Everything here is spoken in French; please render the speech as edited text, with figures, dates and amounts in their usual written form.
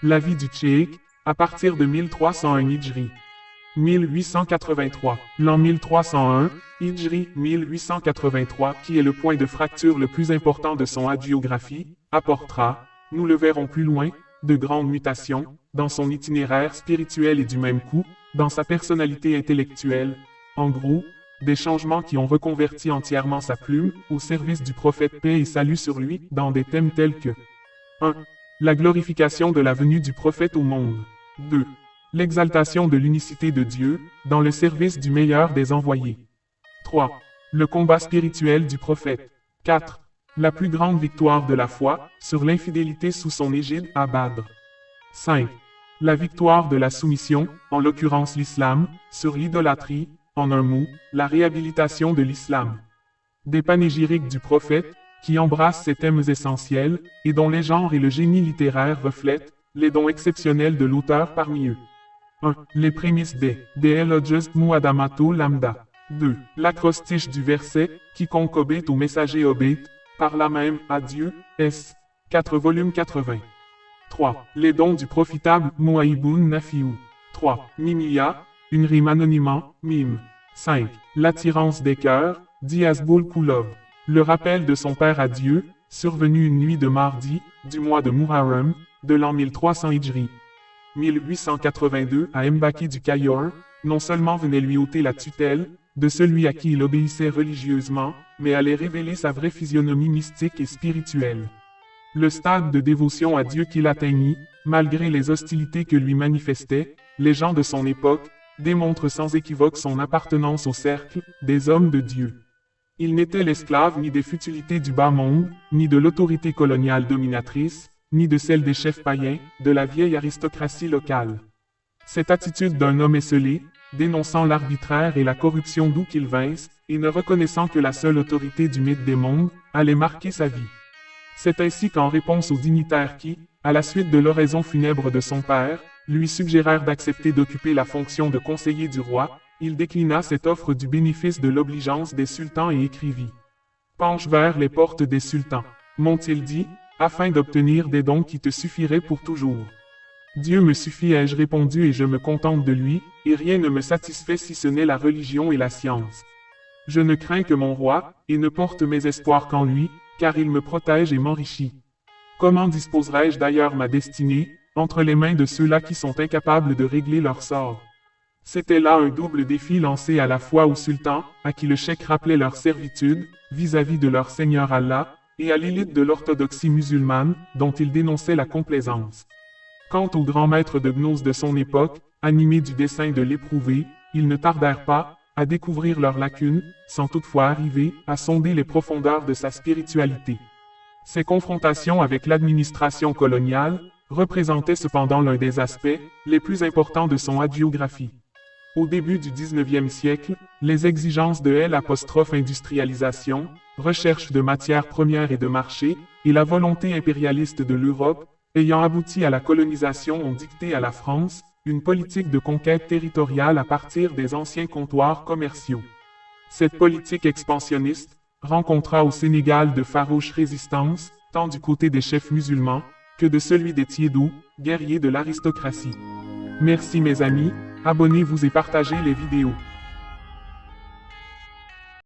La vie du Cheikh, à partir de 1301 Hijri. 1883. L'an 1301, Hijri 1883, qui est le point de fracture le plus important de son hagiographie, apportera, nous le verrons plus loin, de grandes mutations, dans son itinéraire spirituel et du même coup, dans sa personnalité intellectuelle. En gros, des changements qui ont reconverti entièrement sa plume au service du prophète paix et salut sur lui dans des thèmes tels que 1. La glorification de la venue du prophète au monde. 2. L'exaltation de l'unicité de Dieu, dans le service du meilleur des envoyés. 3. Le combat spirituel du prophète. 4. La plus grande victoire de la foi, sur l'infidélité sous son égide à Badr. 5. La victoire de la soumission, en l'occurrence l'islam, sur l'idolâtrie, en un mot, la réhabilitation de l'islam. Des panégyriques du prophète, qui embrassent ces thèmes essentiels, et dont les genres et le génie littéraire reflètent les dons exceptionnels de l'auteur parmi eux. 1. Les prémices des Eloges Muadamato Lambda. 2. L'acrostiche du verset, quiconque obéit au messager obéit, par là même à Dieu, S. 4 volume 80. 3. Les dons du profitable Muaïboun Nafiou. 3. Mimiya, une rime anonymement, mime. 5. L'attirance des cœurs, Diazboul Koulov. Le rappel de son père à Dieu, survenu une nuit de mardi, du mois de Muharram, de l'an 1300 Hijri. 1882 à Mbaki du Cayor, non seulement venait lui ôter la tutelle de celui à qui il obéissait religieusement, mais allait révéler sa vraie physionomie mystique et spirituelle. Le stade de dévotion à Dieu qu'il atteignit, malgré les hostilités que lui manifestaient les gens de son époque, démontre sans équivoque son appartenance au cercle des hommes de Dieu. Il n'était l'esclave ni des futilités du bas monde, ni de l'autorité coloniale dominatrice, ni de celle des chefs païens, de la vieille aristocratie locale. Cette attitude d'un homme esseulé, dénonçant l'arbitraire et la corruption d'où qu'il vinsse, et ne reconnaissant que la seule autorité du mythe des mondes, allait marquer sa vie. C'est ainsi qu'en réponse aux dignitaires qui, à la suite de l'oraison funèbre de son père, lui suggérèrent d'accepter d'occuper la fonction de conseiller du roi, il déclina cette offre du bénéfice de l'obligeance des sultans et écrivit « Penche vers les portes des sultans, m'ont-ils dit, afin d'obtenir des dons qui te suffiraient pour toujours. Dieu me suffit, ai-je répondu, et je me contente de lui, et rien ne me satisfait si ce n'est la religion et la science. Je ne crains que mon roi, et ne porte mes espoirs qu'en lui, car il me protège et m'enrichit. Comment disposerai-je d'ailleurs ma destinée, entre les mains de ceux-là qui sont incapables de régler leur sort? » C'était là un double défi lancé à la fois aux sultans, à qui le cheikh rappelait leur servitude, vis-à-vis de leur Seigneur Allah, et à l'élite de l'orthodoxie musulmane, dont il dénonçait la complaisance. Quant aux grands maîtres de gnose de son époque, animés du dessein de l'éprouver, ils ne tardèrent pas à découvrir leurs lacunes, sans toutefois arriver à sonder les profondeurs de sa spiritualité. Ces confrontations avec l'administration coloniale représentaient cependant l'un des aspects les plus importants de son hagiographie. Au début du XIXe siècle, les exigences de l'industrialisation, recherche de matières premières et de marché, et la volonté impérialiste de l'Europe, ayant abouti à la colonisation, ont dicté à la France une politique de conquête territoriale à partir des anciens comptoirs commerciaux. Cette politique expansionniste rencontra au Sénégal de farouches résistances, tant du côté des chefs musulmans que de celui des tiédous, guerriers de l'aristocratie. Merci mes amis, abonnez-vous et partagez les vidéos.